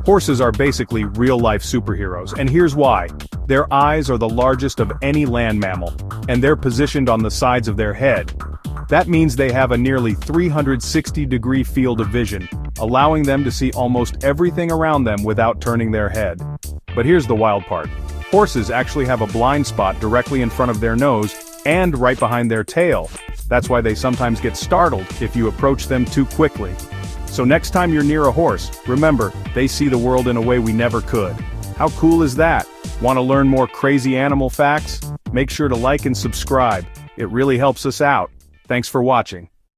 Horses are basically real-life superheroes, and here's why. Their eyes are the largest of any land mammal, and they're positioned on the sides of their head. That means they have a nearly 360-degree field of vision, allowing them to see almost everything around them without turning their head. But here's the wild part. Horses actually have a blind spot directly in front of their nose and right behind their tail. That's why they sometimes get startled if you approach them too quickly. So next time you're near a horse, remember, they see the world in a way we never could. How cool is that? Want to learn more crazy animal facts? Make sure to like and subscribe. It really helps us out. Thanks for watching.